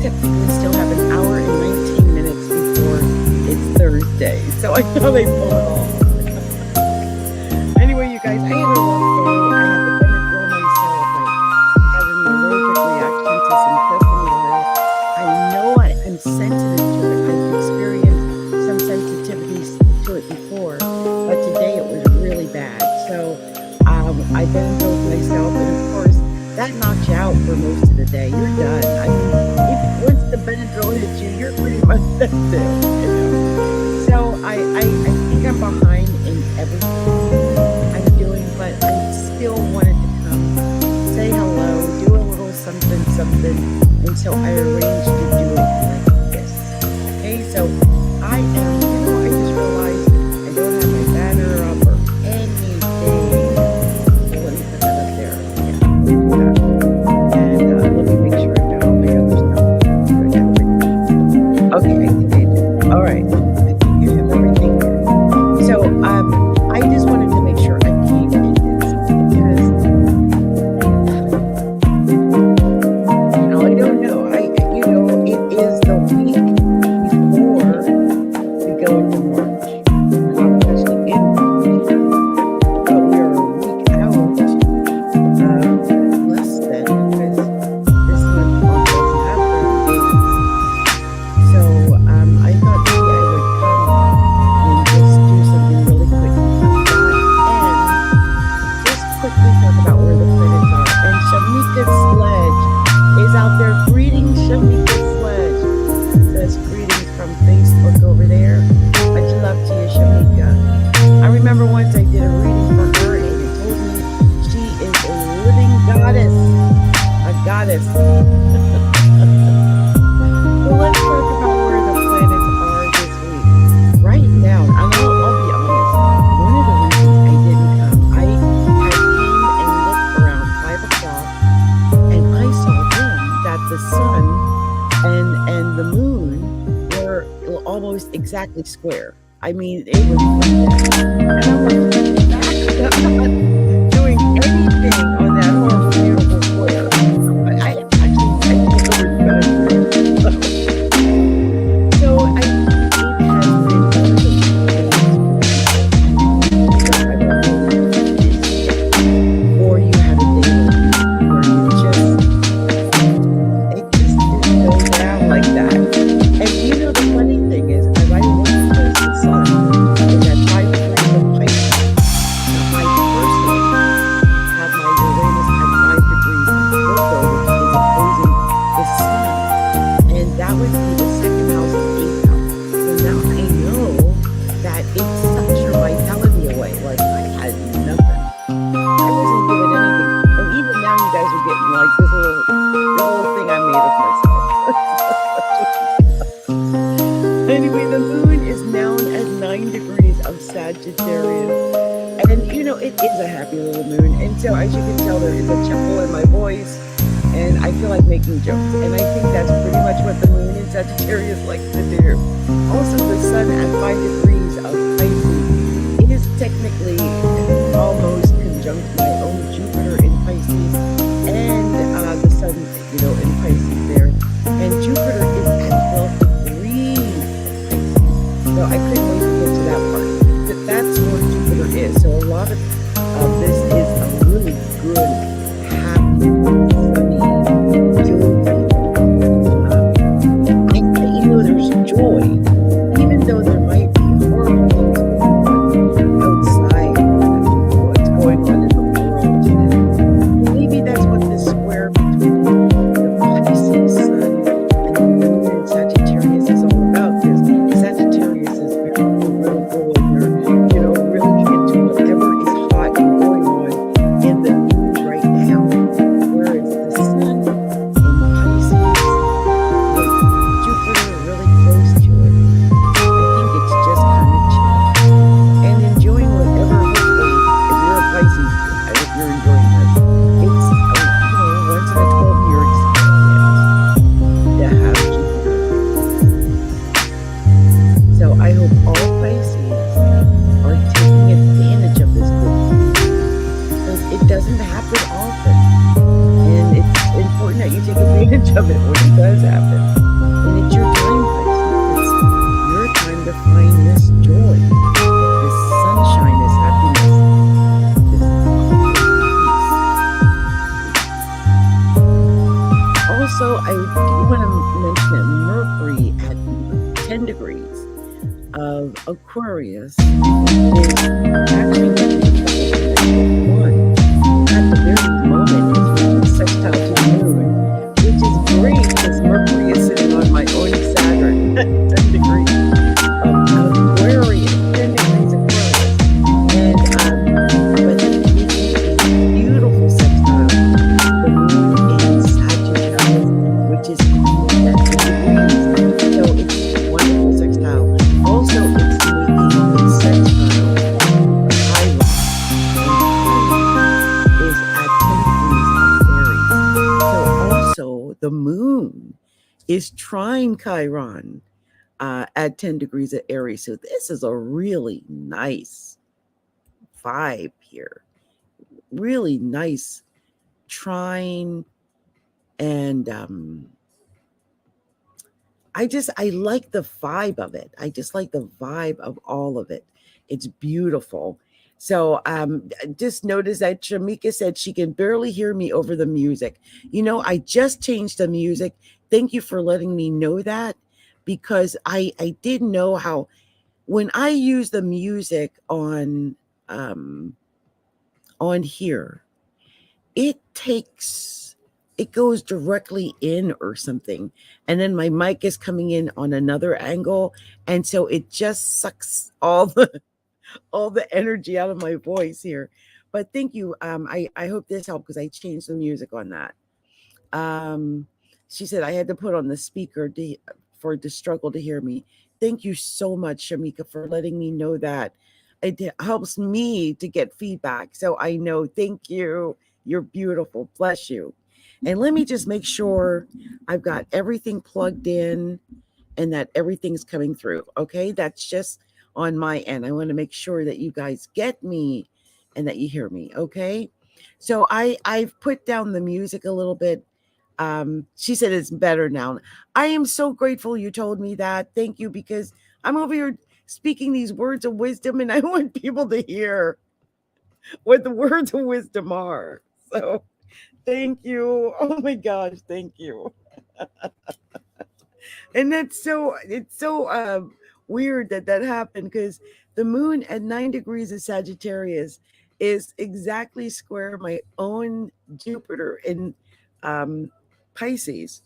technically still have an hour and 19 minutes before it's Thursday, so I know they pull it off. Anyway, you guys, I had a rough day. I had to Benadryl myself. I had an allergic reaction to some sesame oil. I know I'm sensitive to it. I've experienced some sensitivities to it before, but today it was really bad. So I Benadryl myself, and of course, that knocks you out for most of the day. You're done. I mean, once the Benadryl hits you, you're pretty much that's it. You know? So I think I'm behind in everything I'm doing, but I still wanted to come, say hello, do a little something, and so I arranged to do it like this. Okay, so I am, I just realized I don't have my banner up or anything. So let me put that up there. Yeah, and let me make sure I got all my other stuff. Okay, I think I did. All right, I think I have everything here. So I just wanted to make sure I came in this because I don't know. It is the week before we go into March. I'm actually in March, but we are a week out, less than, because this month almost have 30 days. So I thought maybe I would come and just do something really quick and just quickly talk about where the planets are. And Shamika's Sledge is out there. Greetings, Shamika Sledge. Says greetings from Facebook over there. Much love to you, Shamika. I remember once I did a reading for her and it told me she is a living goddess. A goddess. So let's talk about where the planets are this week. Right now, and I'll be honest, one of the reasons I didn't come, I had came and looked around 5 o'clock and I saw then that the sun and the moon were almost exactly square. I mean, it was like that. And I'm like, I'm not doing anything on that horrible, beautiful square. I delivered better. So it has been or you have a day where you just goes down like that. And the funny thing is, as I look at the sun is at 5 degrees of Pisces. Now, I personally have my Uranus at 5 degrees of Virgo, which is opposing the sun. And that would be the second house and 8th house. So now I know that it sucks your vitality away. Like, I had nothing. I wasn't given anything. And even now you guys are getting like this little thing I made of myself. Anyway, the moon is now at 9 degrees of Sagittarius. And it is a happy little moon. And so as you can tell, there is a chuckle in my voice. And I feel like making jokes. And I think that's pretty much what the moon in Sagittarius likes to do. Also, the sun at 5 degrees of Pisces is technically almost conjunct my own Jupiter in Pisces. And the sun, in Pisces there. And Jupiter is at 12 degrees. So I couldn't wait to get to that part. But that's where Jupiter is. So a lot of this is a really good, happy, sunny, joyful. There's joy, even though there might be horrible things going on outside what's going on in the world today. Maybe that's what this square between the Pisces sun and the moon in Sagittarius is all about, because Sagittarius is very political and they're, really into whatever is hot and going on in the news right now. Whereas the sun in Pisces, Jupiter really close to it. I think it's just kind of chill and enjoying whatever. Hopefully, if you're a Pisces, I hope you're enjoying this. It's once in a 12-year experience to have Jupiter. So I hope all Pisces are taking advantage of this book because it doesn't happen often, and it's important that you take advantage advantage of it when it does happen. And it's your time, Pisces. It's your time to find this joy, this sunshine, this happiness, this peace. Also, I do want to mention that Mercury at 10 degrees of Aquarius is actually one at the very moment is sextile to the moon, which is great because Mercury is sitting on my own Saturn at 10 degrees of Aquarius, 10 degrees Aquarius, and but it's a beautiful sextile to the moon in Sagittarius, which is almost at 10 degrees. So it's a wonderful sextile. Also, it's making a sextile Chiron, and Chiron is at 10 degrees of Aries. So also the moon is trine Chiron at 10 degrees of Aries. So this is a really nice vibe here. Really nice trine, and I like the vibe of it. I just like the vibe of all of it. It's beautiful. So just notice that Shamika said she can barely hear me over the music. You know, I just changed the music. Thank you for letting me know that, because I didn't know how, when I use the music on here, it goes directly in or something, and then my mic is coming in on another angle, and so it just sucks all the energy out of my voice here. But thank you. I hope this helped, because I changed the music on that. She said I had to put on the speaker for the struggle to hear me. Thank you so much, Shamika, for letting me know that. It helps me to get feedback, so I know. Thank you. You're beautiful. Bless you. And let me just make sure I've got everything plugged in and that everything's coming through. Okay, that's just on my end. I want to make sure that you guys get me and that you hear me. Okay, so I've put down the music a little bit. She said it's better now. I am so grateful you told me that. Thank you, because I'm over here speaking these words of wisdom, and I want people to hear what the words of wisdom are. So thank you. Oh my gosh, thank you. And it's so weird that happened, because the moon at 9 degrees of Sagittarius is exactly square my own Jupiter in Pisces,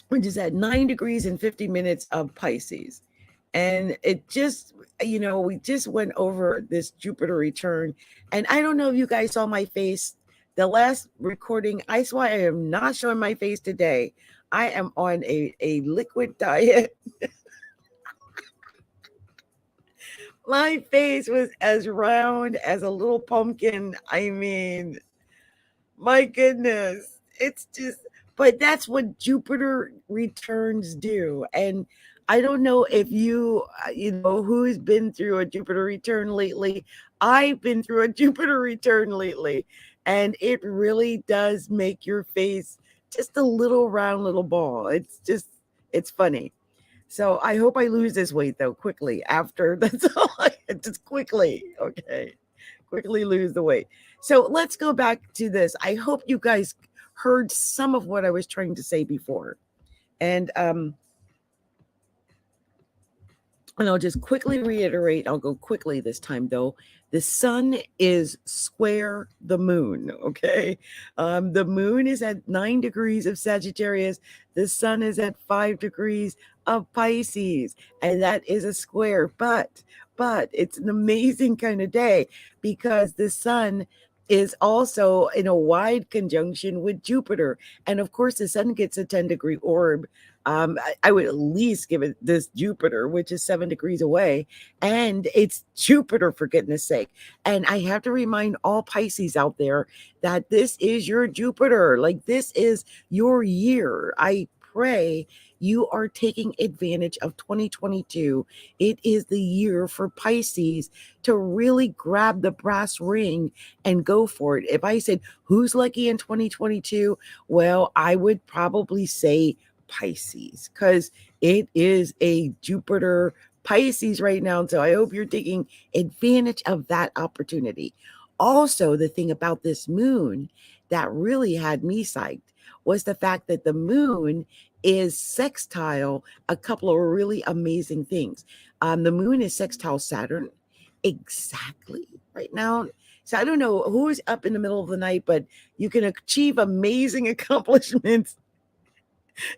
which is at 9 degrees and 50 minutes of Pisces. And it just, we just went over this Jupiter return. And I don't know if you guys saw my face. The last recording, I swear I am not showing my face today. I am on a liquid diet. My face was as round as a little pumpkin. I mean, my goodness. It's just, but that's what Jupiter returns do. And I don't know if you who's been through a Jupiter return lately. I've been through a Jupiter return lately, and it really does make your face just a little round little ball. It's funny. So I hope I lose this weight though quickly after. That's all. Just quickly. Okay. Quickly lose the weight. So let's go back to this. I hope you guys heard some of what I was trying to say before. And I'll just quickly reiterate. I'll go quickly this time, though. The sun is square the moon, okay? The moon is at 9 degrees of Sagittarius. The sun is at 5 degrees of Pisces, and that is a square. But it's an amazing kind of day, because the sun is also in a wide conjunction with Jupiter. And of course, the sun gets a 10-degree orb. I would at least give it this Jupiter, which is 7 degrees away. And it's Jupiter, for goodness sake. And I have to remind all Pisces out there that this is your Jupiter. Like, this is your year. I pray you are taking advantage of 2022. It is the year for Pisces to really grab the brass ring and go for it. If I said, who's lucky in 2022? Well, I would probably say Pisces, because it is a Jupiter Pisces right now. So I hope you're taking advantage of that opportunity. Also, the thing about this moon that really had me psyched was the fact that the moon is sextile a couple of really amazing things. The moon is sextile Saturn exactly right now. So I don't know who is up in the middle of the night, but you can achieve amazing accomplishments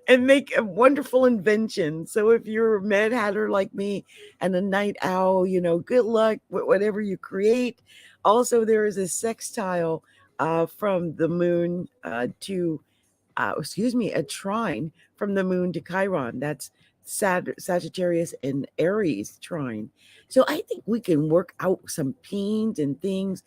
and make a wonderful invention. So if you're a mad hatter like me and a night owl, good luck with whatever you create. Also, there is a sextile from the moon a trine from the moon to Chiron. That's Sagittarius and Aries trine. So I think we can work out some pains and things.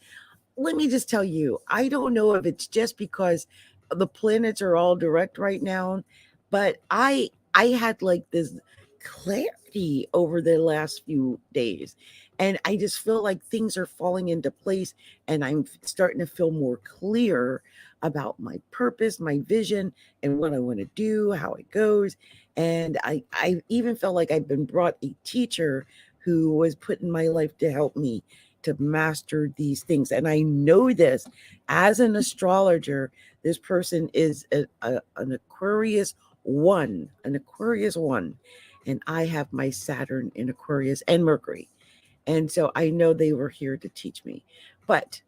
Let me just tell you, I don't know if it's just because the planets are all direct right now, but I had like this clarity over the last few days, and I just feel like things are falling into place, and I'm starting to feel more clear about my purpose, my vision, and what I want to do, how it goes. And I even felt like I've been brought a teacher who was put in my life to help me to master these things. And I know this as an astrologer. This person is an Aquarius one, and I have my Saturn in Aquarius and Mercury. And so I know they were here to teach me. But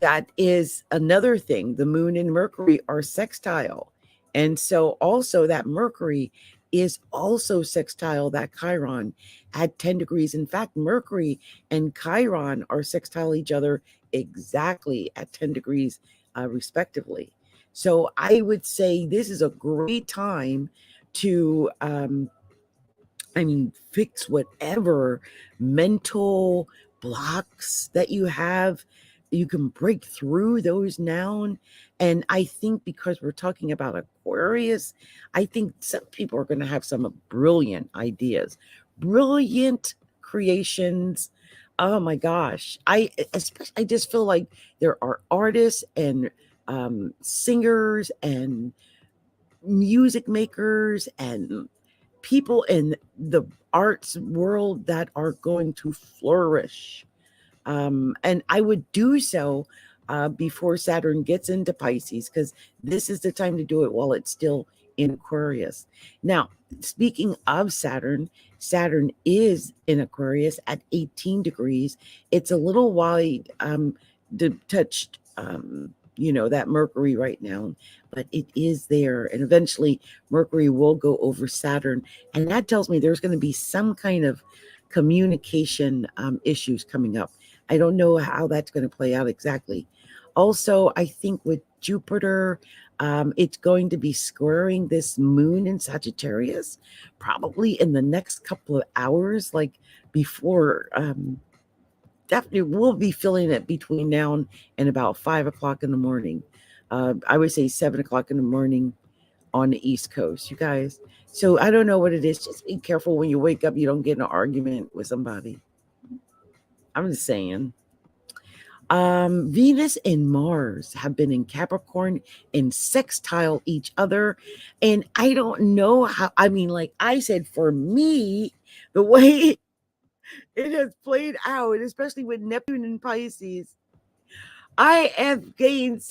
that is another thing. The moon and Mercury are sextile. And so also that Mercury is also sextile that Chiron at 10 degrees. In fact, Mercury and Chiron are sextile each other exactly at 10 degrees, respectively. So I would say this is a great time to fix whatever mental blocks that you have. You can break through those now. And I think because we're talking about Aquarius, I think some people are going to have some brilliant ideas, brilliant creations. Oh my gosh. I just feel like there are artists and singers and music makers and people in the arts world that are going to flourish. And I would do so before Saturn gets into Pisces, because this is the time to do it while it's still in Aquarius. Now, speaking of Saturn, Saturn is in Aquarius at 18 degrees. It's a little wide to touch that Mercury right now, but it is there. And eventually Mercury will go over Saturn. And that tells me there's going to be some kind of communication issues coming up. I don't know how that's going to play out exactly. Also, I think with Jupiter, it's going to be squaring this moon in Sagittarius, probably in the next couple of hours, like before. Definitely we'll be feeling it between now and about 5 o'clock in the morning. I would say 7 o'clock in the morning on the East Coast, you guys. So I don't know what it is. Just be careful when you wake up, you don't get in an argument with somebody. I'm just saying. Venus and Mars have been in Capricorn and sextile each other. And I don't know how, like I said, for me, the way it has played out, especially with Neptune and Pisces, I have gained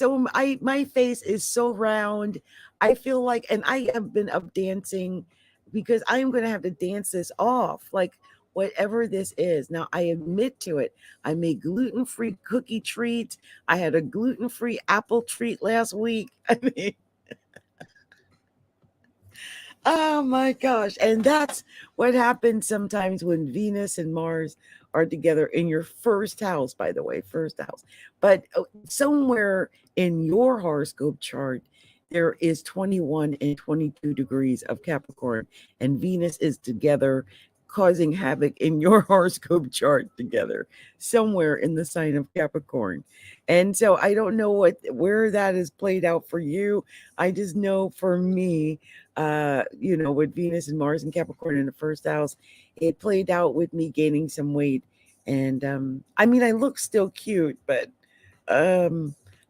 my face is so round. I feel like, and I have been up dancing because I am going to have to dance this off, like whatever this is. Now, I admit to it. I made gluten-free cookie treats. I had a gluten-free apple treat last week. Oh my gosh. And that's what happens sometimes when Venus and Mars are together in your first house, by the way, first house. But somewhere in your horoscope chart, there is 21 and 22 degrees of Capricorn, and Venus is together causing havoc in your horoscope chart together somewhere in the sign of Capricorn. And so I don't know where that is played out for you. I just know for me, with Venus and Mars and Capricorn in the first house, it played out with me gaining some weight. And I mean, I look still cute, but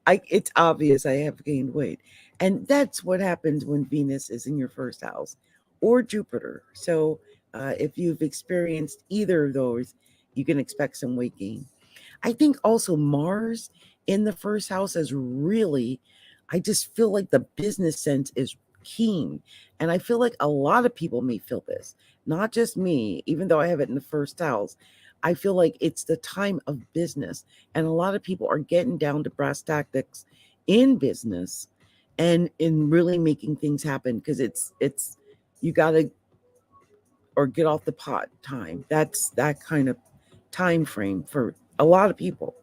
it's obvious I have gained weight. And that's what happens when Venus is in your first house or Jupiter. So if you've experienced either of those, you can expect some weight gain. I think also Mars in the first house is really, I just feel like the business sense is keen. And I feel like a lot of people may feel this, not just me, even though I have it in the first house. I feel like it's the time of business. And a lot of people are getting down to brass tactics in business and in really making things happen, because it's you got to, or get off the pot time. That's that kind of time frame for a lot of people.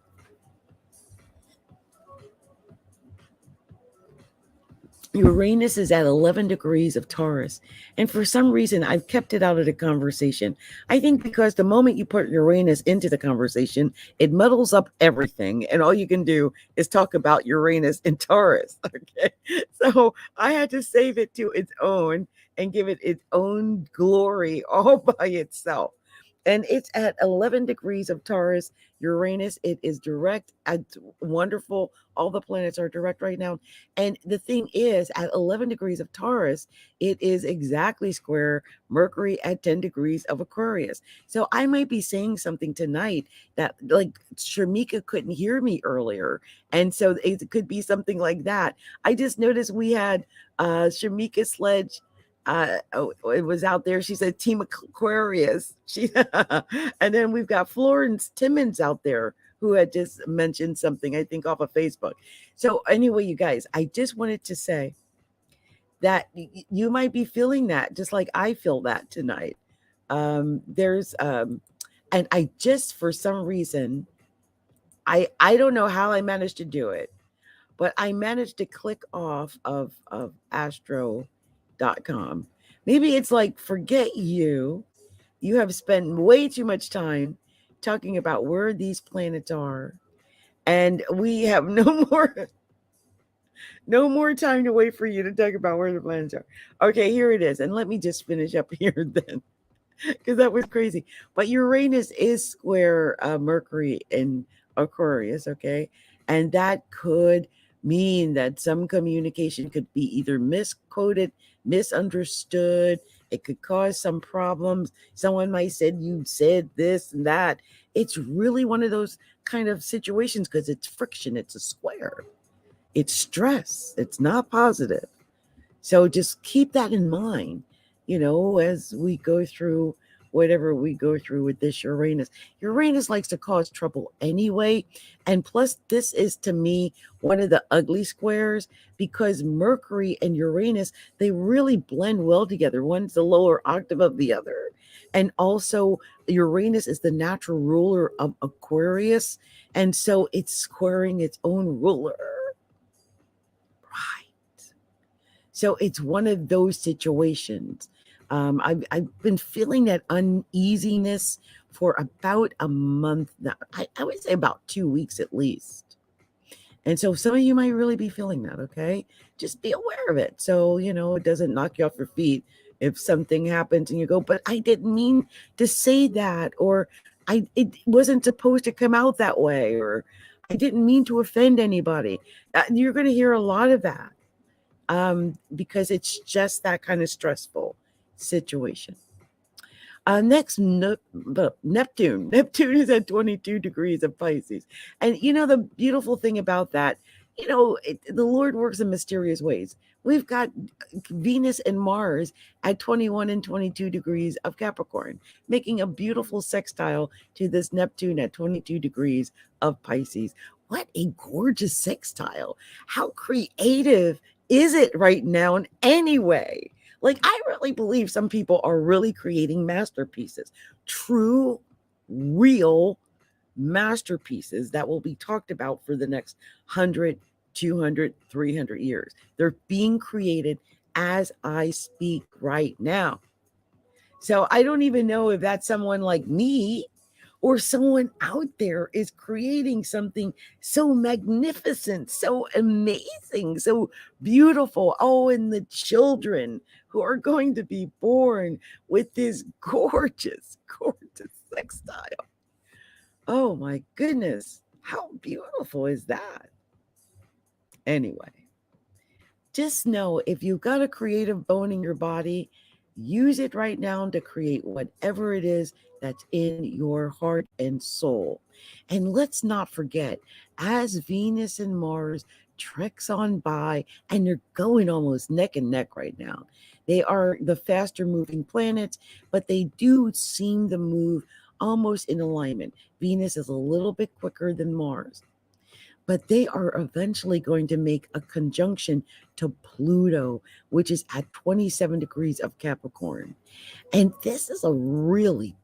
Uranus is at 11 degrees of Taurus. And for some reason, I've kept it out of the conversation. I think because the moment you put Uranus into the conversation, it muddles up everything. And all you can do is talk about Uranus and Taurus. Okay. So I had to save it to its own and give it its own glory all by itself. And it's at 11 degrees of Taurus. Uranus, it is direct. It's wonderful. All the planets are direct right now. And the thing is, at 11 degrees of Taurus, it is exactly square Mercury at 10 degrees of Aquarius. So I might be saying something tonight that, like, Shamika couldn't hear me earlier. And so it could be something like that. I just noticed we had Shamika Sledge. It was out there. She said Team Aquarius. And then we've got Florence Timmons out there who had just mentioned something, I think, off of Facebook. So anyway, you guys, I just wanted to say that you might be feeling that just like I feel that tonight. And I just, for some reason, I don't know how I managed to do it, but I managed to click off of Astro.com. Maybe it's like, forget you. You have spent way too much time talking about where these planets are, and we have no more time to wait for you to talk about where the planets are. Okay, here it is. And let me just finish up here then, because that was crazy. But Uranus is square Mercury in Aquarius, okay? And that could mean that some communication could be either misquoted, misunderstood. It could cause some problems. Someone might said you said this and that. It's really one of those kind of situations because it's friction. It's a square. It's stress. It's not positive. So just keep that in mind, as we go through whatever we go through with this Uranus. Uranus likes to cause trouble anyway. And plus, this is, to me, one of the ugly squares, because Mercury and Uranus, they really blend well together. One's the lower octave of the other. And also, Uranus is the natural ruler of Aquarius. And so it's squaring its own ruler. Right. So it's one of those situations. I've been feeling that uneasiness for about a month now. I would say about 2 weeks at least. And so some of you might really be feeling that, okay? Just be aware of it. So, it doesn't knock you off your feet if something happens and you go, but I didn't mean to say that, or it wasn't supposed to come out that way, or I didn't mean to offend anybody. You're going to hear a lot of that because it's just that kind of stressful situation. Next, Neptune. Neptune is at 22 degrees of Pisces. And the beautiful thing about that, the Lord works in mysterious ways. We've got Venus and Mars at 21 and 22 degrees of Capricorn, making a beautiful sextile to this Neptune at 22 degrees of Pisces. What a gorgeous sextile. How creative is it right now anyway? Like, I really believe some people are really creating masterpieces, true, real masterpieces that will be talked about for the next 100, 200, 300 years. They're being created as I speak right now. So I don't even know if that's someone like me or someone out there is creating something so magnificent, so amazing, so beautiful. Oh, and the children who are going to be born with this gorgeous, gorgeous sextile. Oh my goodness. How beautiful is that? Anyway, just know if you've got a creative bone in your body, use it right now to create whatever it is that's in your heart and soul. And let's not forget, as Venus and Mars treks on by, and they're going almost neck and neck right now. They are the faster moving planets, but they do seem to move almost in alignment. Venus is a little bit quicker than Mars, but they are eventually going to make a conjunction to Pluto, which is at 27 degrees of Capricorn. And this is a really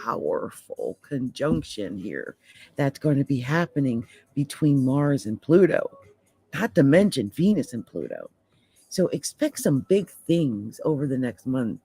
powerful conjunction here that's going to be happening between Mars and Pluto, not to mention Venus and Pluto. So expect some big things over the next month.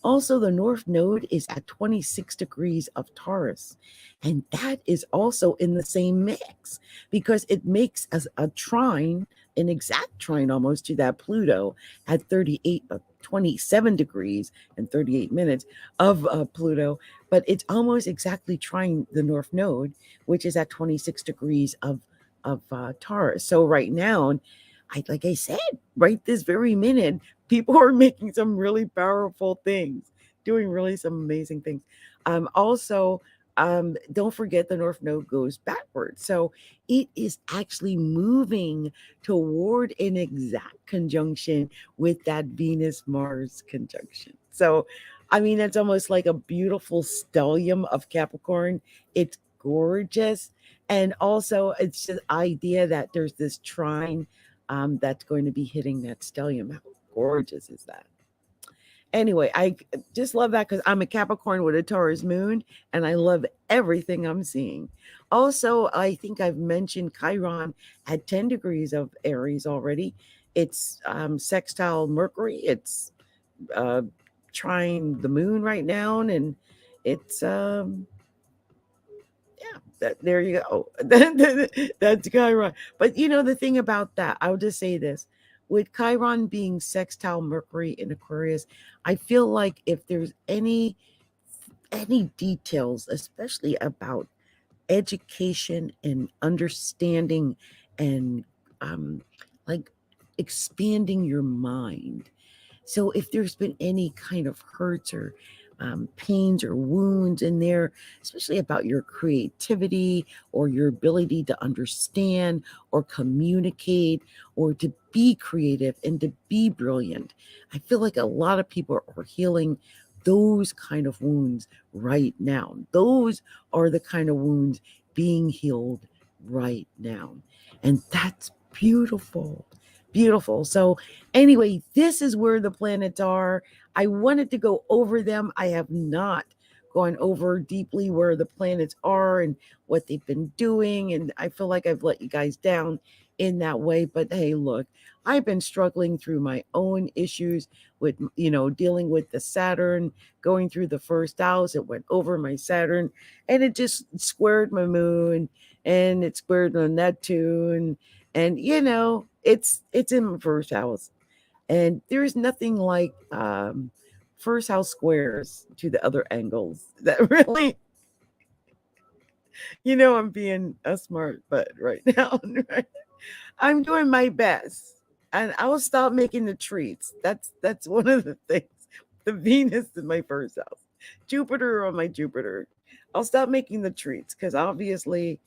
Also, the North Node is at 26 degrees of Taurus, and that is also in the same mix because it makes a trine, an exact trine almost to that Pluto at 27 degrees and 38 minutes of Pluto, but it's almost exactly trying the North Node, which is at 26 degrees of Taurus. So right now, like I said, right this very minute, people are making some really powerful things, doing really some amazing things. Also, don't forget the North Node goes backwards. So it is actually moving toward an exact conjunction with that Venus-Mars conjunction. So, I mean, it's almost like a beautiful stellium of Capricorn. It's gorgeous. And also, it's just idea that there's this trine that's going to be hitting that stellium. How gorgeous is that? Anyway, I just love that because I'm a Capricorn with a Taurus moon, and I love everything I'm seeing. Also, I think I've mentioned Chiron at 10 degrees of Aries already. It's sextile Mercury. It's trying the moon right now, and it's there you go. That's Chiron. But you know, the thing about that, I'll just say this. With Chiron being sextile Mercury in Aquarius, I feel like if there's any details, especially about education and understanding and like expanding your mind. So if there's been any kind of hurts or pains or wounds in there, especially about your creativity or your ability to understand or communicate or to be creative and to be brilliant. I feel like a lot of people are healing those kind of wounds right now. Those are the kind of wounds being healed right now. And that's beautiful. Beautiful. So anyway, this is where the planets are. I wanted to go over them. I have not gone over deeply where the planets are and what they've been doing. And I feel like I've let you guys down in that way. But hey, look, I've been struggling through my own issues with, dealing with the Saturn, going through the first house. It went over my Saturn and it just squared my moon and it squared my Neptune. And it's in my first house. And there's nothing like first house squares to the other angles that really, I'm being a smart butt right now. Right? I'm doing my best. And I'll stop making the treats. That's one of the things. The Venus in my first house. Jupiter on my Jupiter. I'll stop making the treats because obviously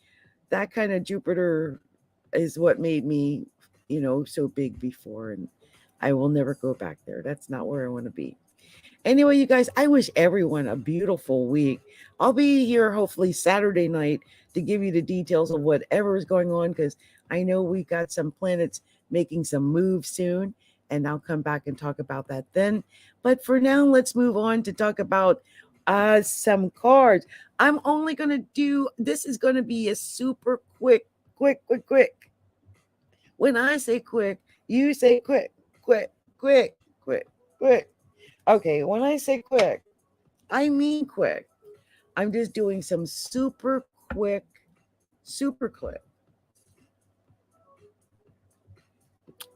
that kind of Jupiter is what made me, so big before. And I will never go back there. That's not where I want to be. Anyway, you guys, I wish everyone a beautiful week. I'll be here hopefully Saturday night to give you the details of whatever is going on because I know we got some planets making some moves soon, and I'll come back and talk about that then. But for now, let's move on to talk about some cards. I'm only going to this is going to be a super quick. When I say quick, you say quick. Okay, when I say quick, I mean quick. I'm just doing some super quick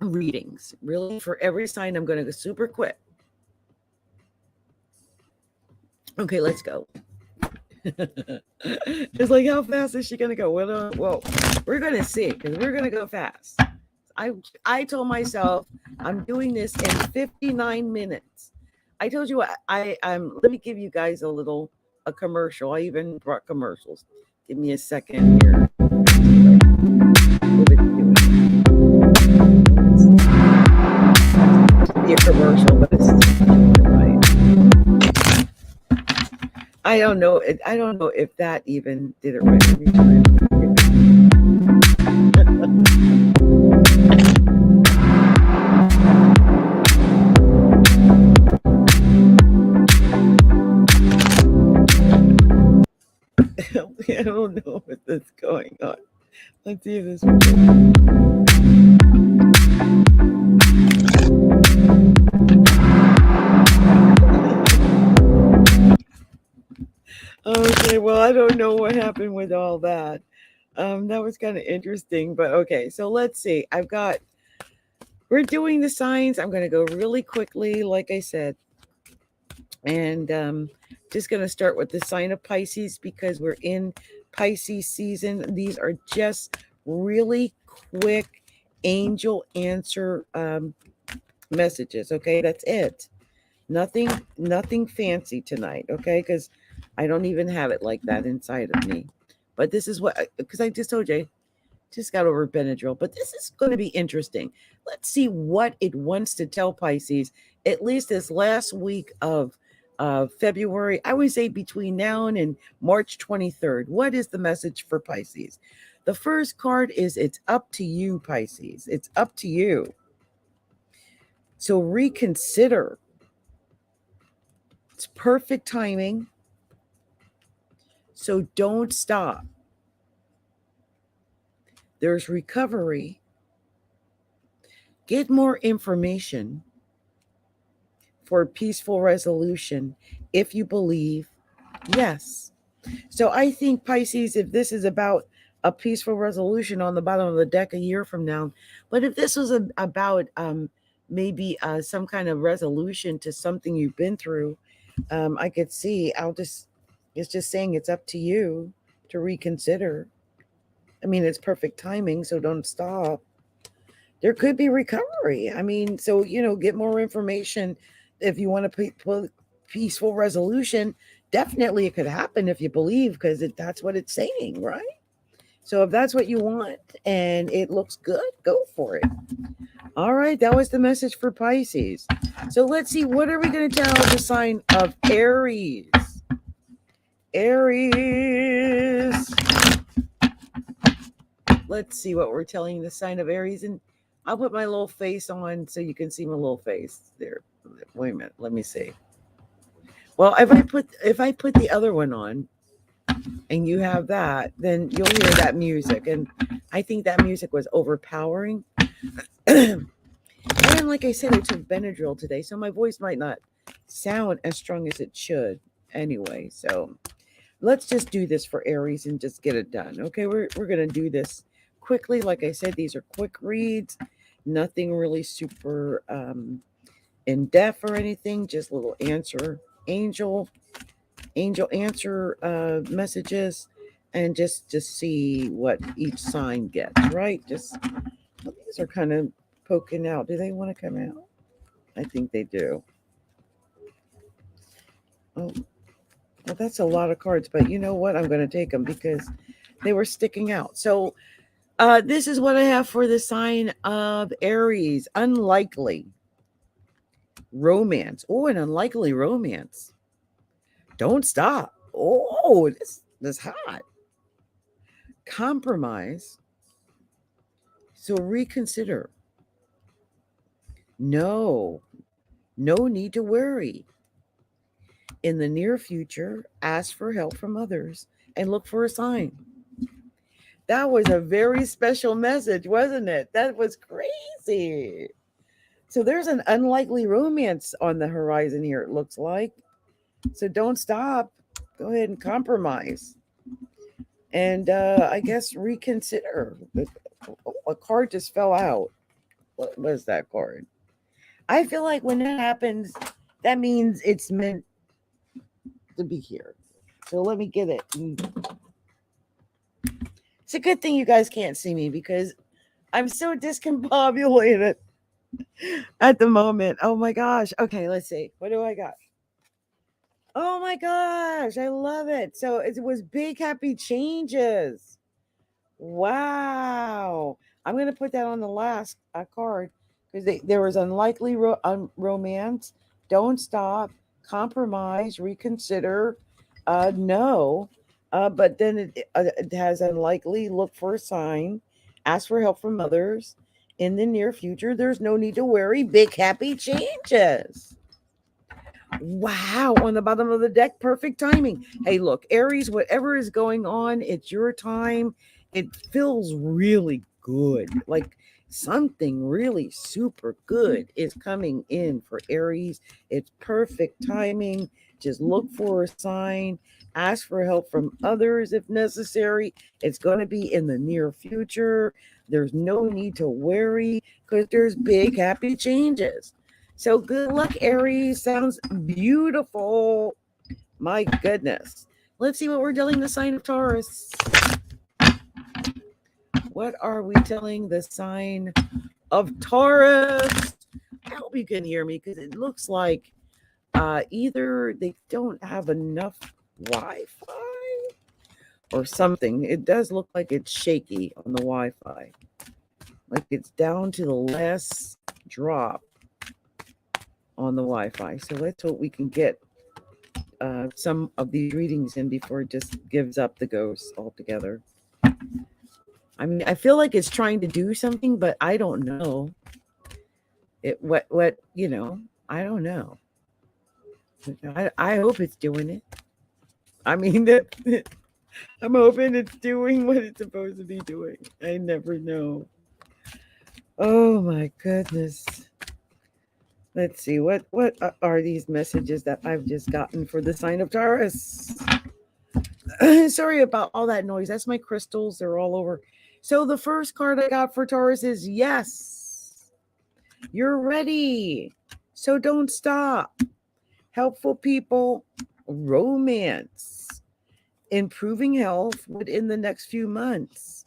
readings. Really, for every sign, I'm going to go super quick. Okay, let's go. It's like, how fast is she going to go? Well, we're going to see, because we're going to go fast. I told myself I'm doing this in 59 minutes. I told you I'm. Let me give you guys a commercial. I even brought commercials. Give me a second here. Be a commercial, but it's right. I don't know. I don't know if that even did it right every time. I don't know what's going on. Let's see if this works. Okay, well, I don't know what happened with all that. That was kind of interesting, but okay. So let's see. We're doing the signs. I'm going to go really quickly, like I said, and just going to start with the sign of Pisces because we're in Pisces season. These are just really quick angel answer messages. Okay, that's it. Nothing fancy tonight. Okay, because I don't even have it like that inside of me. But this is what, because I just told you, just got over Benadryl. But this is going to be interesting. Let's see what it wants to tell Pisces, at least this last week of February. I would say between now and March 23rd. What is the message for Pisces? The first card is it's up to you, Pisces. It's up to you. So reconsider. It's perfect timing. So don't stop. There's recovery. Get more information for peaceful resolution if you believe yes. So I think, Pisces, if this is about a peaceful resolution on the bottom of the deck a year from now, but if this was about maybe some kind of resolution to something you've been through, I could see, it's just saying it's up to you to reconsider. I mean, it's perfect timing, so don't stop. There could be recovery. I mean, so, get more information if you want a peaceful resolution. Definitely it could happen if you believe, because that's what it's saying, right? So if that's what you want and it looks good, go for it. All right, that was the message for Pisces. So let's see, what are we going to tell the sign of Aries? Aries. Let's see what we're telling the sign of Aries. And I'll put my little face on so you can see my little face there. Wait a minute. Let me see. Well, if I put the other one on and you have that, then you'll hear that music. And I think that music was overpowering. And like I said, I took Benadryl today, so my voice might not sound as strong as it should anyway. So let's just do this for Aries and just get it done. Okay, we're going to do this quickly. Like I said, these are quick reads. Nothing really super in depth or anything. Just little angel answer messages, and just see what each sign gets, right? These are kind of poking out. Do they want to come out? I think they do. Oh, well, that's a lot of cards, but you know what? I'm going to take them because they were sticking out. So this is what I have for the sign of Aries. Unlikely romance. Oh, an unlikely romance. Don't stop. Oh, this hot. Compromise. So reconsider. No need to worry. In the near future, ask for help from others and look for a sign. That was a very special message, wasn't it? That was crazy. So there's an unlikely romance on the horizon here, it looks like. So don't stop. Go ahead and compromise. And I guess reconsider. A card just fell out. What was that card? I feel like when that happens, that means it's meant to be here. So let me get it. It's a good thing you guys can't see me because I'm so discombobulated at the moment. Oh my gosh. Okay, let's see. What do I got? Oh my gosh, I love it. So it was big happy changes. Wow. I'm going to put that on the last card because there was unlikely romance. Don't stop. Compromise. Reconsider. No. But then it has unlikely. Look for a sign. Ask for help from others. In the near future, there's no need to worry. Big happy changes. Wow, on the bottom of the deck, perfect timing. Hey, look, Aries, whatever is going on, it's your time. It feels really good. Like something really super good is coming in for Aries. It's perfect timing. Just look for a sign. Ask for help from others if necessary. It's going to be in the near future. There's no need to worry because there's big happy changes. So good luck, Aries. Sounds beautiful. My goodness. Let's see what we're telling the sign of Taurus. What are we telling the sign of Taurus? I hope you can hear me because it looks like either they don't have enough Wi-Fi or something. It does look like it's shaky on the Wi-Fi. Like it's down to the last drop on the Wi-Fi. So let's hope we can get some of these readings in before it just gives up the ghost altogether. I mean, I feel like it's trying to do something, but I don't know. What I don't know. I hope it's doing it. I mean, I'm hoping it's doing what it's supposed to be doing. I never know. Oh my goodness. Let's see, what are these messages that I've just gotten for the sign of Taurus? Sorry about all that noise. That's my crystals. They're all over. So the first card I got for Taurus is yes. You're ready. So don't stop. Helpful people, romance, improving health within the next few months.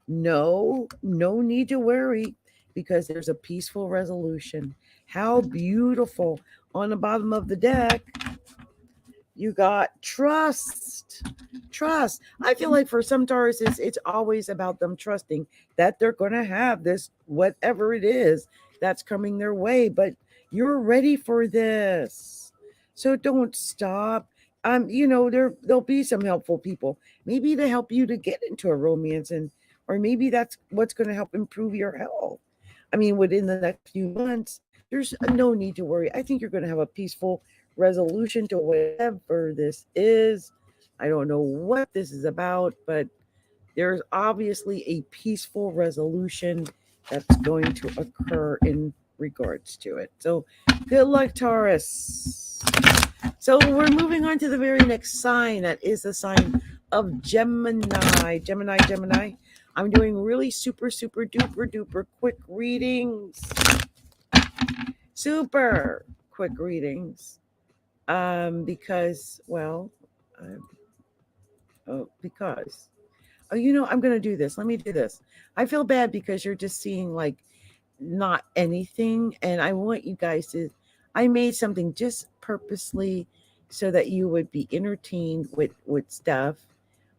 No need to worry because there's a peaceful resolution. How beautiful. On the bottom of the deck, you got trust. I feel like for some Tauruses, it's always about them trusting that they're going to have this, whatever it is that's coming their way. But you're ready for this. So don't stop. There'll be some helpful people, maybe to help you to get into a romance, or maybe that's what's going to help improve your health. I mean, within the next few months, there's no need to worry. I think you're going to have a peaceful resolution to whatever this is. I don't know what this is about, but there's obviously a peaceful resolution that's going to occur in regards to it. So good luck, Taurus. So we're moving on to the very next sign. That is the sign of Gemini. Gemini. I'm doing really super duper quick readings. Super quick readings. Because I'm going to do this. Let me do this. I feel bad because you're just seeing like not anything. And I want you guys to, I made something just purposely so that you would be entertained with stuff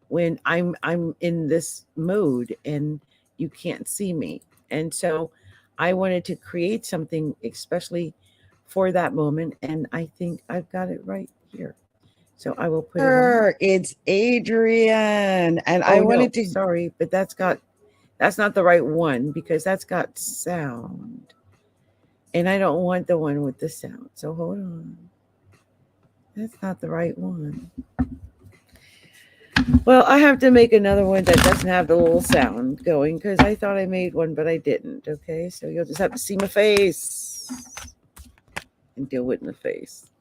when I'm in this mode and you can't see me. And so I wanted to create something especially for that moment. And I think I've got it right here. So I will put it on. It's Adrienne. And I wanted to, sorry, but that's not the right one because that's got sound. And I don't want the one with the sound. So hold on. That's not the right one. Well, I have to make another one that doesn't have the little sound going because I thought I made one, but I didn't. Okay, so you'll just have to see my face. and deal it in the face.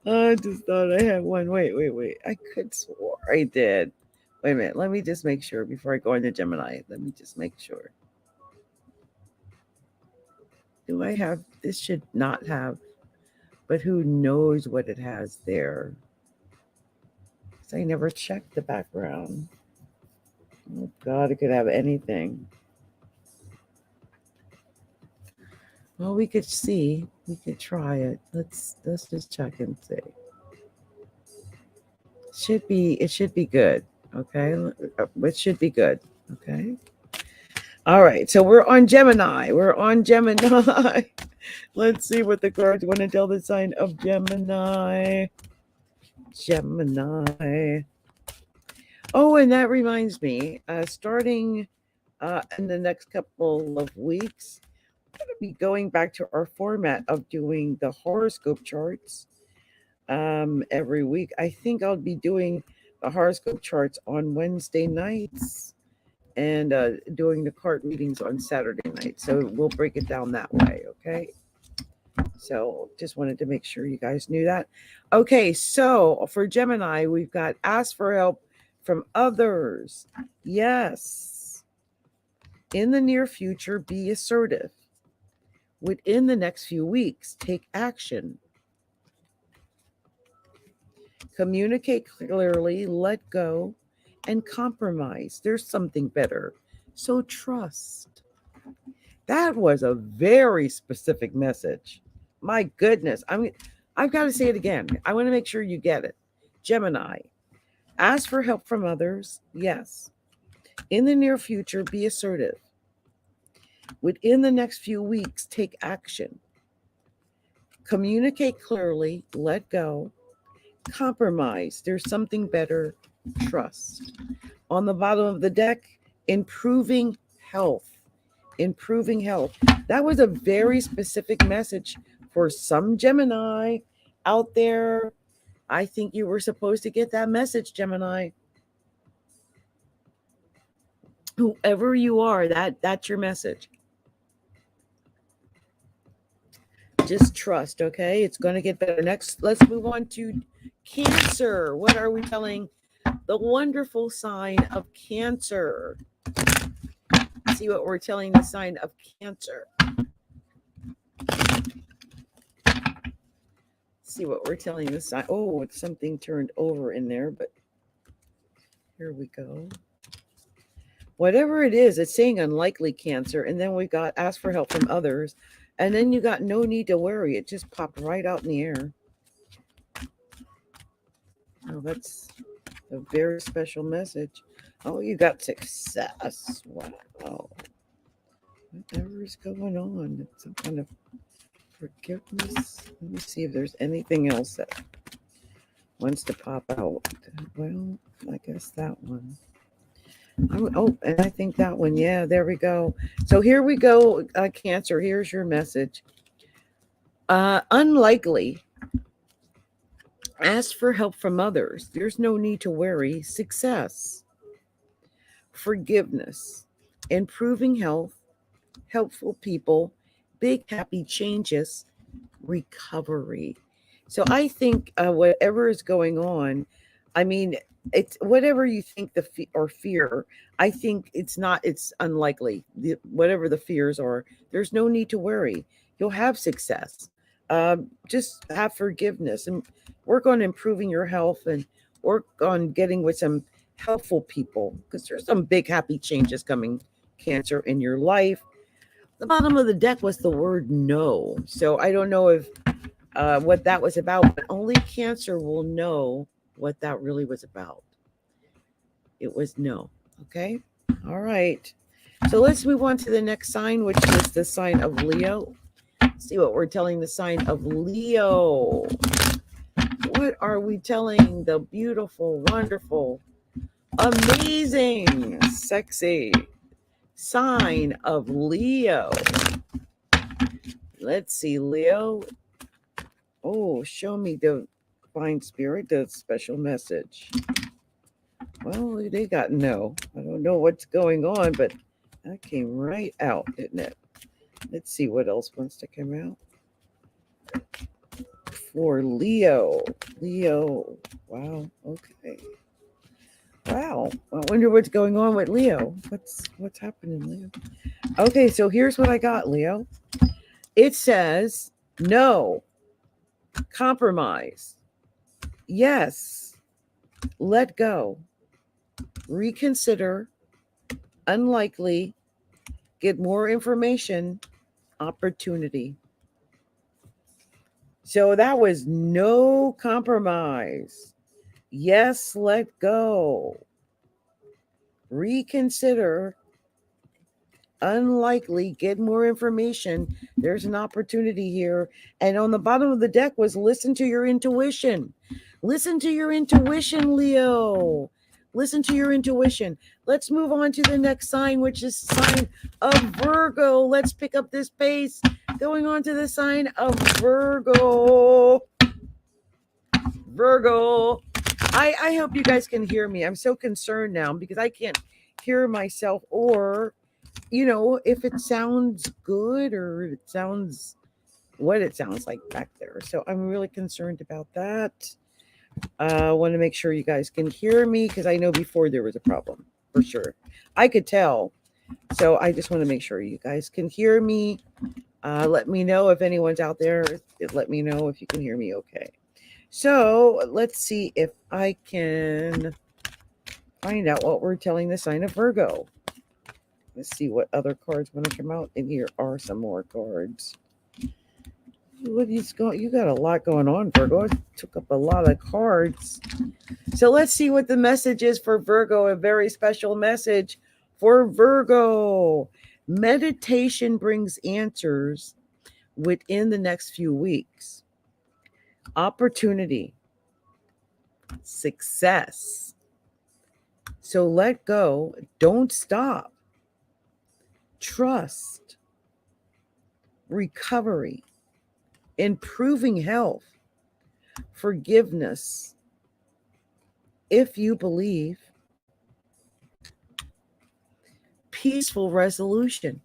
I just thought I had one. Wait. I could swore I did. Wait a minute. Let me just make sure before I go into Gemini. Let me just make sure. Do I have? This should not have, but who knows what it has there? Because I never checked the background. Oh God, it could have anything. Well, we could see. We could try it. Let's just check and see. It should be good. Okay. It should be good. Okay. All right. So we're on Gemini. Let's see what the cards want to tell the sign of Gemini. Oh, and that reminds me, starting in the next couple of weeks, going to be going back to our format of doing the horoscope charts every week. I think I'll be doing the horoscope charts on Wednesday nights and doing the card readings on Saturday night. So we'll break it down that way, okay? So just wanted to make sure you guys knew that. Okay, so for Gemini, we've got ask for help from others. Yes. In the near future, be assertive. Within the next few weeks, take action. Communicate clearly, let go, and compromise. There's something better. So trust. That was a very specific message. My goodness. I've got to say it again. I want to make sure you get it. Gemini, ask for help from others. Yes. In the near future, be assertive. Within the next few weeks, take action. Communicate clearly, let go, compromise. There's something better, trust. On the bottom of the deck, improving health. That was a very specific message for some Gemini out there. I think you were supposed to get that message, Gemini. Whoever you are, that's your message. Just trust, okay? It's going to get better. Next, let's move on to Cancer. What are we telling the wonderful sign of Cancer? See what we're telling the sign of Cancer. See what we're telling the sign. Oh, something turned over in there, but here we go. Whatever it is, it's saying unlikely Cancer, and then we got ask for help from others. And then you got no need to worry. It just popped right out in the air. Oh, that's a very special message. Oh, you got success. Wow. Whatever is going on. It's some kind of forgiveness. Let me see if there's anything else that wants to pop out. Well, I guess that one. Oh, and I think that one. Yeah, there we go. So here we go, Cancer. Here's your message. Unlikely. Ask for help from others. There's no need to worry. Success. Forgiveness. Improving health. Helpful people. Big happy changes. Recovery. So I think whatever is going on, I mean, it's whatever you think or fear. I think it's unlikely. Whatever the fears are, there's no need to worry. You'll have success. Just have forgiveness and work on improving your health and work on getting with some helpful people because there's some big happy changes coming, Cancer, in your life. The bottom of the deck was the word no. So I don't know if what that was about, but only Cancer will know what that really was about. It was no. Okay. All right. So let's move on to the next sign, which is the sign of Leo. See what we're telling the sign of Leo. What are we telling the beautiful, wonderful, amazing, sexy sign of Leo? Let's see, Leo. Oh, show me the divine spirit, the special message. Well, they got no. I don't know what's going on, but that came right out, didn't it? Let's see what else wants to come out. For Leo. Leo. Wow. Okay. Wow. I wonder what's going on with Leo. What's happening, Leo? Okay, so here's what I got, Leo. It says no. Compromise. Yes. Let go. Reconsider. Unlikely. Get more information. Opportunity. So that was no compromise. Yes, let go. Reconsider. Unlikely. Get more information. There's an opportunity here. And on the bottom of the deck was listen to your intuition. Listen to your intuition, Leo. Listen to your intuition. Let's move on to the next sign, which is sign of Virgo. Let's pick up this pace. Going on to the sign of Virgo. Virgo. I hope you guys can hear me. I'm so concerned now because I can't hear myself, or if it sounds good or it sounds what it sounds like back there. So I'm really concerned about that. I want to make sure you guys can hear me because I know before there was a problem for sure. I could tell. So I just want to make sure you guys can hear me. Let me know if anyone's out there. Let me know if you can hear me okay. So let's see if I can find out what we're telling the sign of Virgo. Let's see what other cards want to come out. And here are some more cards. You got a lot going on, Virgo. I took up a lot of cards. So let's see what the message is for Virgo. A very special message for Virgo. Meditation brings answers within the next few weeks. Opportunity. Success. So let go. Don't stop. Trust. Recovery. Improving health. Forgiveness. If you believe. Peaceful resolution.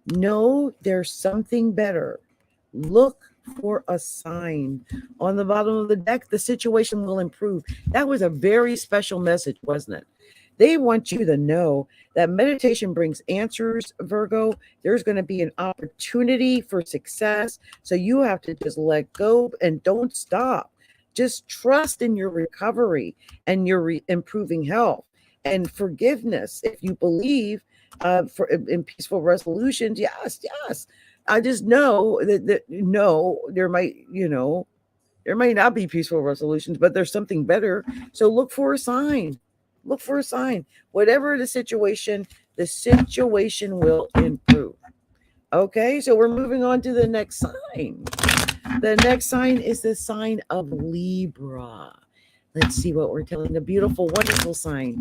Know there's something better. Look for a sign. On the bottom of the deck, the situation will improve. That was a very special message, wasn't it? They want you to know that meditation brings answers, Virgo. There's going to be an opportunity for success. So you have to just let go and don't stop. Just trust in your recovery and your improving health and forgiveness. If you believe in peaceful resolutions, yes. I just know that there might not be peaceful resolutions, but there's something better. So look for a sign. Look for a sign. Whatever the situation will improve. Okay, so we're moving on to the next sign. The next sign is the sign of Libra. Let's see what we're telling the beautiful, wonderful sign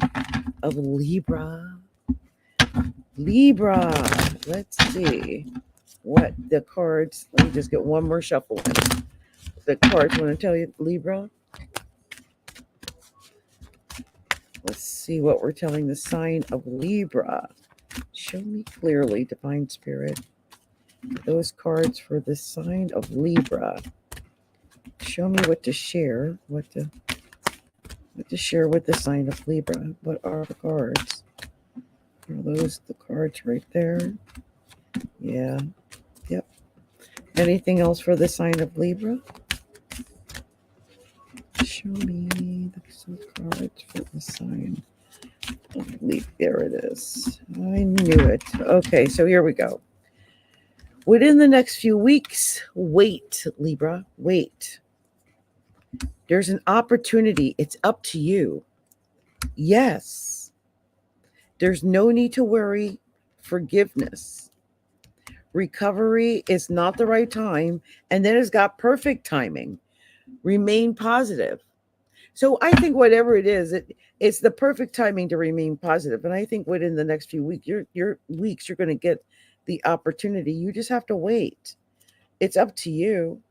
of Libra. Libra. Let's see what the cards. Let me just get one more shuffle. The cards want to tell you, Libra. Let's see what we're telling the sign of Libra. Show me clearly, Divine Spirit, those cards for the sign of Libra. Show me what to share, what to share with the sign of Libra. What are the cards? Are those the cards right there? Yeah. Yep. Anything else for the sign of Libra? Show me the cards for the sign of Libra. There it is. I knew it. Okay, so here we go. Within the next few weeks, wait, Libra, wait. There's an opportunity. It's up to you. Yes. There's no need to worry. Forgiveness. Recovery is not the right time, and then it's got perfect timing. Remain positive. So I think whatever it is, it's the perfect timing to remain positive. And I think within the next few weeks, you're going to get the opportunity. You just have to wait. It's up to you.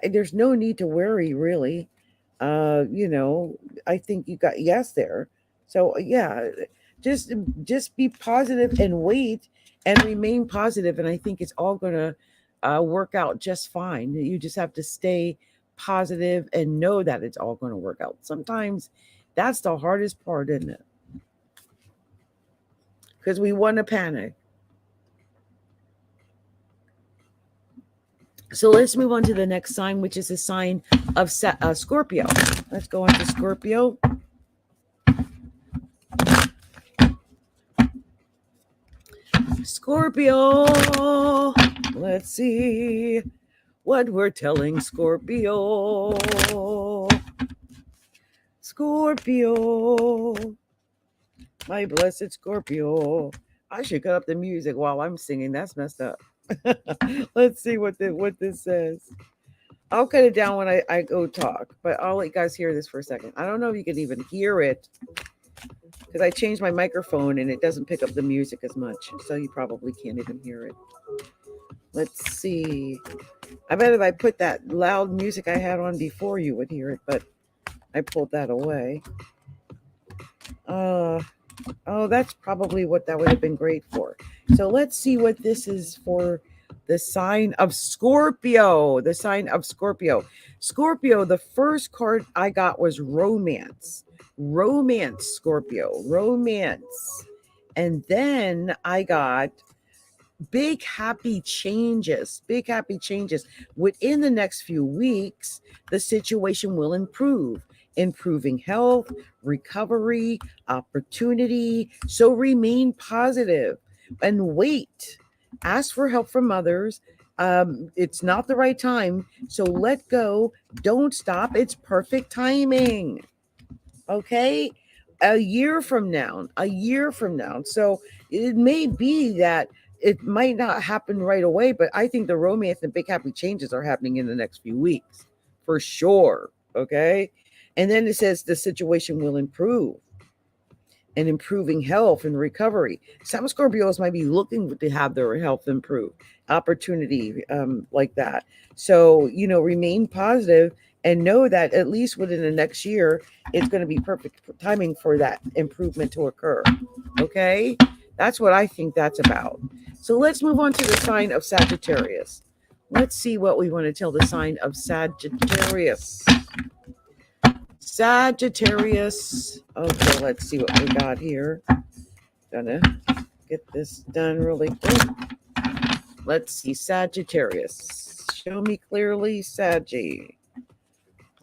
There's no need to worry, really. I think you got yes there. So yeah, just be positive and wait. and remain positive. And I think it's all going to work out just fine. You just have to stay positive and know that it's all going to work out. Sometimes that's the hardest part, isn't it? Because we want to panic. So let's move on to the next sign, which is a sign of Scorpio. Let's go on to Scorpio. Scorpio. Let's see what we're telling Scorpio. Scorpio. My blessed Scorpio. I should cut up the music while I'm singing. That's messed up. Let's see what this says. I'll cut it down when I go talk, but I'll let you guys hear this for a second. I don't know if you can even hear it because I changed my microphone and it doesn't pick up the music as much, so you probably can't even hear it. Let's see. I bet if I put that loud music I had on before, you would hear it, but I pulled that away. Oh, that's probably what that would have been great for. So let's see what this is for the sign of Scorpio. The sign of Scorpio. Scorpio, the first card I got was romance. Romance, Scorpio. Romance. And then I got big happy changes. Big happy changes. Within the next few weeks, the situation will improve. Improving health, recovery, opportunity. So remain positive and wait. Ask for help from others. It's not the right time, so let go. Don't stop. It's perfect timing. Okay? A year from now. So it may be that it might not happen right away, but I think the romance and big happy changes are happening in the next few weeks. For sure. Okay? And then it says the situation will improve and improving health and recovery. Some Scorpios might be looking to have their health improve, opportunity like that. So, remain positive and know that at least within the next year, it's going to be perfect timing for that improvement to occur. Okay? That's what I think that's about. So let's move on to the sign of Sagittarius. Let's see what we want to tell the sign of Sagittarius. Sagittarius. Okay, let's see what we got here. Gonna get this done really quick. Let's see, Sagittarius. Show me clearly, Saggy.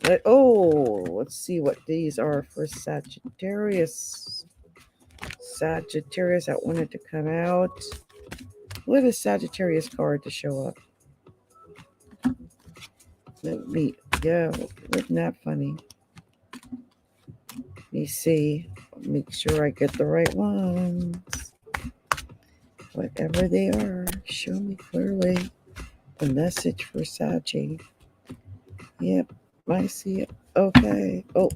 Let's see what these are for Sagittarius. Sagittarius, I wanted to come out. What a Sagittarius card to show up. Wasn't that funny? Let me see. Make sure I get the right ones. Whatever they are, show me clearly the message for Saggy. Yep, I see it. Okay. Oh.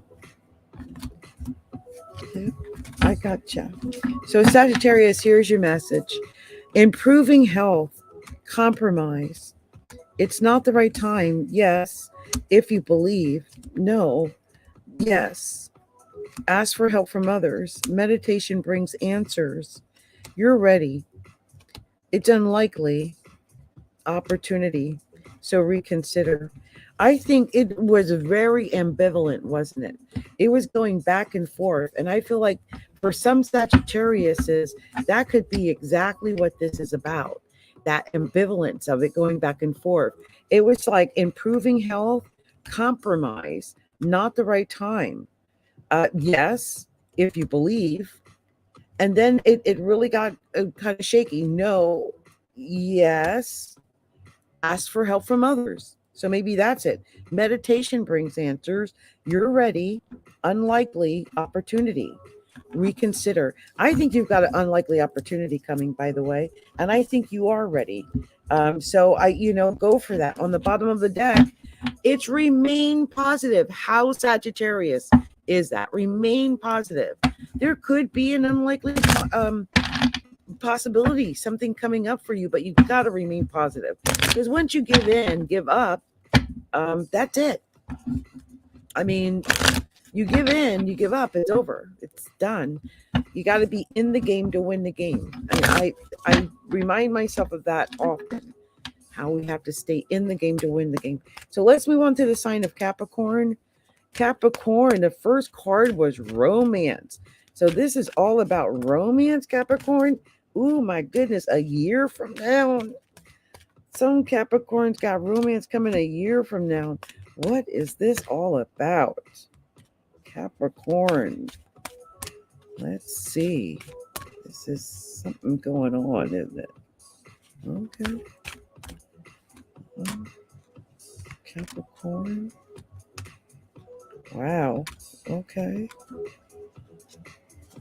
Yep, I gotcha. So Sagittarius, here's your message. Improving health, compromise. It's not the right time. Yes. If you believe. No. Yes. Ask for help from others. Meditation brings answers. You're ready. It's unlikely. Opportunity. So reconsider. I think it was very ambivalent, wasn't it? It was going back and forth. And I feel like for some Sagittariuses, that could be exactly what this is about. That ambivalence of it going back and forth. It was like improving health, compromise, not the right time. Yes, if you believe. And then it really got kind of shaky. No, yes, ask for help from others. So maybe that's it. Meditation brings answers. You're ready. Unlikely opportunity. Reconsider. I think you've got an unlikely opportunity coming, by the way. And I think you are ready. So go for that. On the bottom of the deck, it's remain positive. How Sagittarius is that? Remain positive. There could be an unlikely possibility, something coming up for you, but you've got to remain positive. Because once you give up, that's it. I mean, You give in, you give up, it's over. It's done. You got to be in the game to win the game. I remind myself of that often, how we have to stay in the game to win the game. So let's move on to the sign of Capricorn. Capricorn, the first card was romance. So this is all about romance, Capricorn. Ooh, my goodness, a year from now. Some Capricorns got romance coming a year from now. What is this all about? Capricorn. Let's see. This is something going on, isn't it? Okay. Capricorn. Wow. Okay.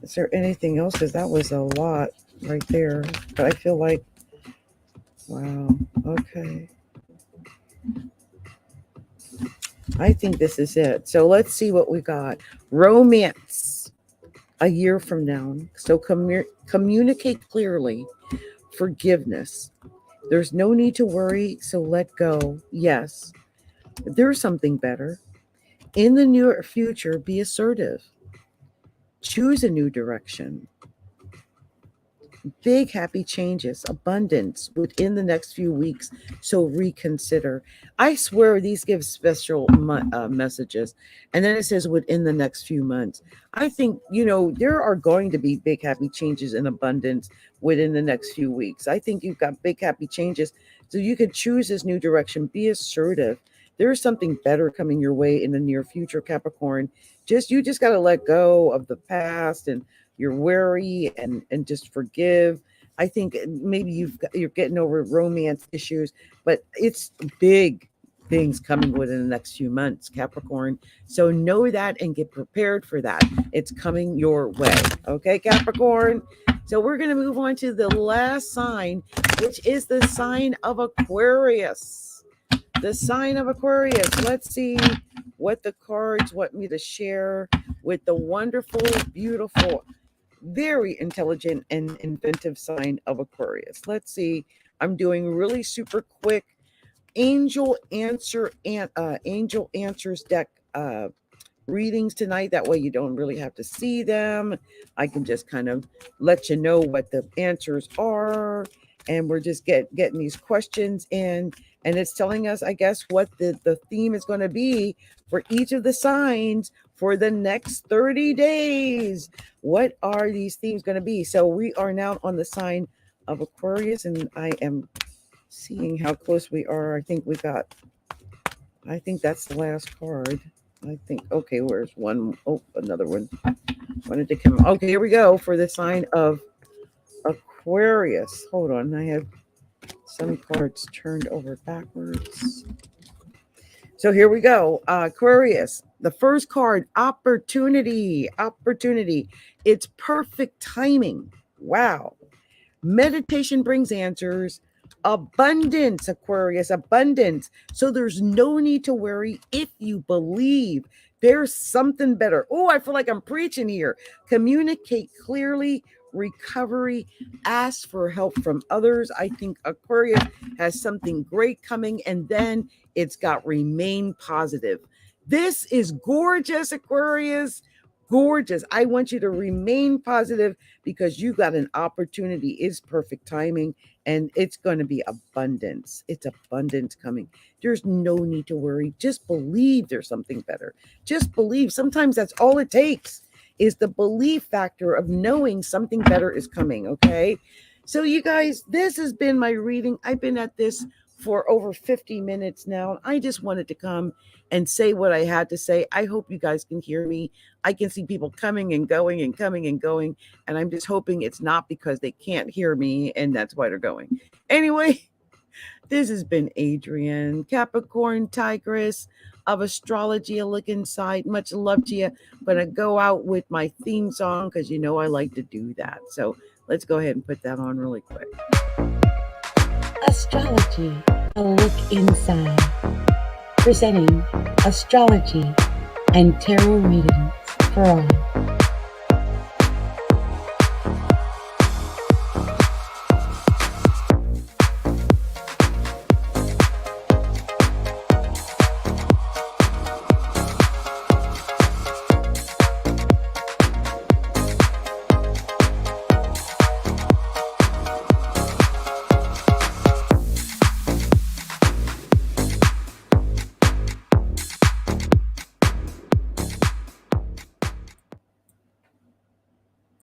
Is there anything else? Because that was a lot right there. But I feel like, wow. Okay. I think this is it. So let's see what we got. Romance a year from now. So communicate clearly. Forgiveness. There's no need to worry, so let go. Yes, there's something better. In the near future, be assertive. Choose a new direction. Big happy changes, abundance within the next few weeks. So reconsider. I swear these give special messages. And then it says within the next few months. I think, there are going to be big happy changes in abundance within the next few weeks. I think you've got big happy changes. So you could choose this new direction. Be assertive. There's something better coming your way in the near future, Capricorn. You just got to let go of the past and you're wary and just forgive. I think maybe you're getting over romance issues, but it's big things coming within the next few months, Capricorn. So know that and get prepared for that. It's coming your way. Okay, Capricorn? So we're going to move on to the last sign, which is the sign of Aquarius. The sign of Aquarius. Let's see what the cards want me to share with the wonderful, beautiful, very intelligent and inventive sign of Aquarius. Let's see. I'm doing really super quick angel answers deck readings tonight. That way you don't really have to see them. I can just kind of let you know what the answers are. And we're just getting these questions in. And it's telling us, I guess, what the theme is going to be for each of the signs for the next 30 days. What are these themes going to be? So we are now on the sign of Aquarius, and I am seeing how close we are. I think that's the last card. I think, okay, where's one? Oh, another one. Wanted to come. Okay, here we go for the sign of Aquarius. Hold on, I have some cards turned over backwards. So here we go. Aquarius, the first card, opportunity. It's perfect timing. Wow. Meditation brings answers. Abundance, Aquarius, abundance. So there's no need to worry if you believe there's something better. Oh, I feel like I'm preaching here. Communicate clearly. Recovery, ask for help from others. I think Aquarius has something great coming, and then it's got remain positive. This is gorgeous, Aquarius. Gorgeous. I want you to remain positive because you got an opportunity. It's perfect timing, and it's going to be abundance. It's abundance coming. There's no need to worry. Just believe there's something better. Just believe. Sometimes that's all it takes, is the belief factor of knowing something better is coming, okay? So you guys, this has been my reading. I've been at this for over 50 minutes now. I just wanted to come and say what I had to say. I hope you guys can hear me. I can see people coming and going and coming and going, and I'm just hoping it's not because they can't hear me and that's why they're going. Anyway, this has been Adrienne, CapricornTigress of Astrology A Look Inside. Much love to you. I'm going to go out with my theme song because I like to do that. So let's go ahead and put that on really quick. Astrology A Look Inside, presenting astrology and tarot readings for all.